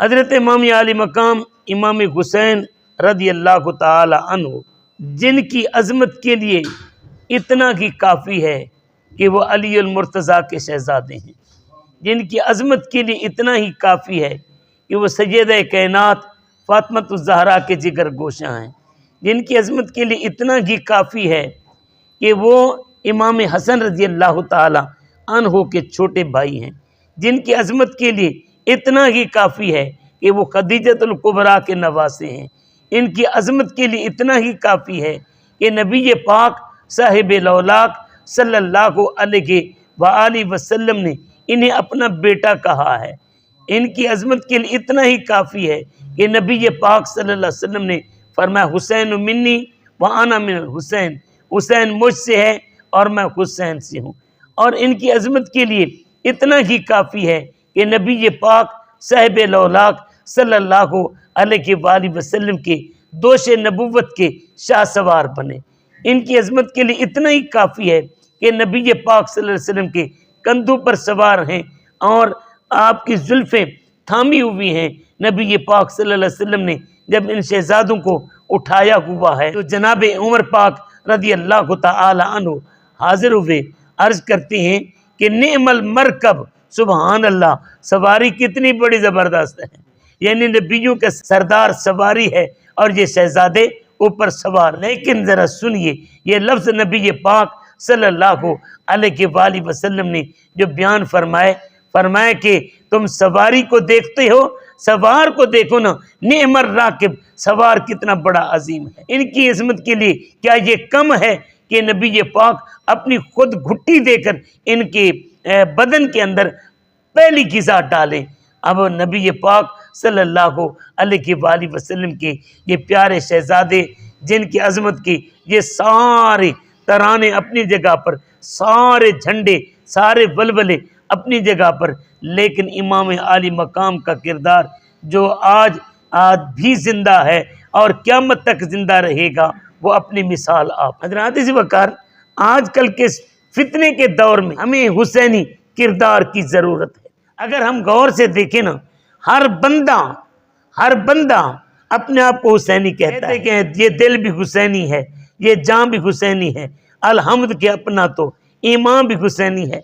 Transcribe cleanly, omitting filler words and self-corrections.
حضرت امام علی مقام امام حسین رضی اللہ تعالی عنہ، جن کی عظمت کے لیے اتنا ہی کافی ہے کہ وہ علی المرتضیٰ کے شہزادے ہیں، جن کی عظمت کے لیے اتنا ہی کافی ہے کہ وہ سیدہ کائنات فاطمۃ الزہرا کے جگر گوشہ ہیں، جن کی عظمت کے لیے اتنا ہی کافی ہے کہ وہ امام حسن رضی اللہ تعالی عنہ کے چھوٹے بھائی ہیں، جن کی عظمت کے لیے اتنا ہی کافی ہے کہ وہ خدیجۃ الکبریٰ کے نواسے ہیں، ان کی عظمت کے لیے اتنا ہی کافی ہے کہ نبی پاک صاحب لولاک صلی اللہ علیہ وآلہ وسلم نے انہیں اپنا بیٹا کہا ہے، ان کی عظمت کے لیے اتنا ہی کافی ہے کہ نبی پاک صلی اللہ علیہ وسلم نے فرمایا حسین منی وانا من الحسین، حسین مجھ سے ہے اور میں حسین سے ہوں، اور ان کی عظمت کے لیے اتنا ہی کافی ہے کہ نبی پاک صاحب لولاک صلی اللہ علیہ وآلہ وسلم کے دوش نبوت کے شاہ سوار بنے، ان کی عظمت کے لیے اتنا ہی کافی ہے کہ نبی پاک صلی اللہ علیہ وسلم کے کندھوں پر سوار ہیں اور آپ کی زلفیں تھامی ہوئی ہیں۔ نبی پاک صلی اللہ علیہ وسلم نے جب ان شہزادوں کو اٹھایا ہوا ہے تو جناب عمر پاک رضی اللہ تعالی عنہ حاضر ہوئے، عرض کرتے ہیں کہ نعم المرکب، سبحان اللہ، سواری کتنی بڑی زبردست ہے، یعنی نبیوں کے سردار سواری ہے اور یہ شہزادے اوپر سوار۔ لیکن ذرا سنیے یہ لفظ نبی پاک صلی اللہ علیہ وآلہ وسلم نے جو بیان فرمائے کہ تم سواری کو دیکھتے ہو، سوار کو دیکھو نا، نعم الراکب، سوار کتنا بڑا عظیم ہے۔ ان کی عظمت کے لیے کیا یہ کم ہے کہ نبی پاک اپنی خود گھٹی دے کر ان کے بدن کے اندر پہلی غذا ڈالیں؟ اب نبی پاک صلی اللہ علیہ وآلہ وسلم کے یہ پیارے شہزادے، جن کی عظمت کی یہ سارے ترانے اپنی جگہ پر، سارے جھنڈے، سارے ولولے اپنی جگہ پر، لیکن امام عالی مقام کا کردار جو آج بھی زندہ ہے اور قیامت تک زندہ رہے گا، وہ اپنی مثال آپ۔ حضرات اسی وقار آج کل کے فتنے کے دور میں ہمیں حسینی کردار کی ضرورت ہے۔ اگر ہم غور سے دیکھیں نا، ہر بندہ اپنے آپ کو حسینی کہتا ہے کہ یہ دل بھی حسینی ہے، یہ جان بھی حسینی ہے، الحمد کے اپنا تو ایمان بھی حسینی ہے۔